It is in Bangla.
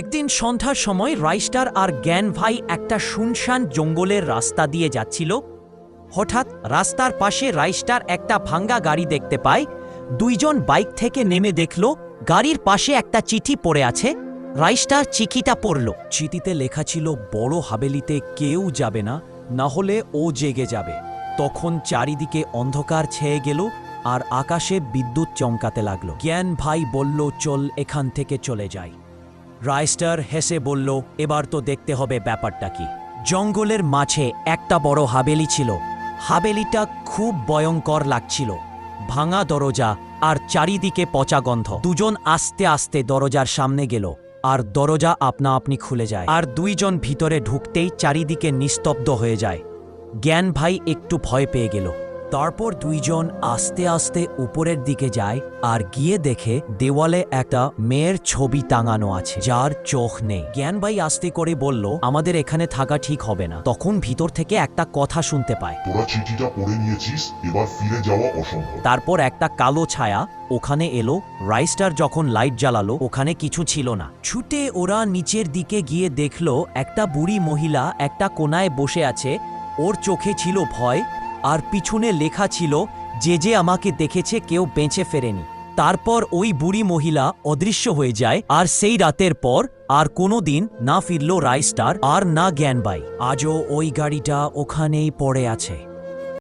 একদিন সন্ধ্যার সময় রাইস্টার আর জ্ঞান ভাই একটা শুনশান জঙ্গলের রাস্তা দিয়ে যাচ্ছিল। হঠাৎ রাস্তার পাশে রাইস্টার একটা ভাঙ্গা গাড়ি দেখতে পায়। দুইজন বাইক থেকে নেমে দেখল গাড়ির পাশে একটা চিঠি পড়ে আছে। রাইস্টার চিঠিটা পড়ল। চিঠিতে লেখা ছিল, বড় হাবেলিতে কেউ যাবে না, না হলে ও জেগে যাবে। তখন চারিদিকে অন্ধকার ছেয়ে গেল আর আকাশে বিদ্যুৎ চমকাতে লাগলো। জ্ঞান ভাই বলল, চল এখান থেকে চলে যাই। রাইস্টার হেসে বলল, এবার তো দেখতে হবে ব্যাপারটা কি। জঙ্গলের মাঝে একটা বড় হাবেলি ছিল। হাবেলিটা খুব ভয়ঙ্কর লাগছিল। ভাঙা দরজা আর চারিদিকে পচা গন্ধ। দুজন আস্তে আস্তে দরজার সামনে গেল আর দরজা আপনা আপনি খুলে যায়। আর দুইজন ভিতরে ঢুকতেই চারিদিকে নিস্তব্ধ হয়ে যায়। জ্ঞান ভাই একটু ভয় পেয়ে গেল। তারপর দুইজন আস্তে আস্তে উপরের দিকে যায় আর গিয়ে দেখে দেওয়ালে একটা মেয়ের ছবি টাঙানো আছে, যার চোখ নেই। জ্ঞান ভাই আস্তে করে বলল, আমাদের এখানে থাকা ঠিক হবে না। তখন ভিতর থেকে একটা কথা শুনতে পায়, তোরা চিঠিটা পড়ে নিয়েছিস, এবার ফিরে যাওয়া অসম্ভব। তারপর একটা কালো ছায়া ওখানে এলো। রাইস্টার যখন লাইট জ্বালালো, ওখানে কিছু ছিল না। ছুটে ওরা নিচের দিকে গিয়ে দেখলো একটা বুড়ি মহিলা একটা কোনায় বসে আছে। ওর চোখে ছিল ভয় আর পিছনে লেখা ছিল, যে যে আমাকে দেখেছে কেউ বেঁচে ফেরেনি। তারপর ওই বুড়ি মহিলা অদৃশ্য হয়ে যায় আর সেই রাতের পর আর কোনোদিন না ফিরল রাইস্টার আর না জ্ঞানবাই। আজও ওই গাড়িটা ওখানেই পড়ে আছে।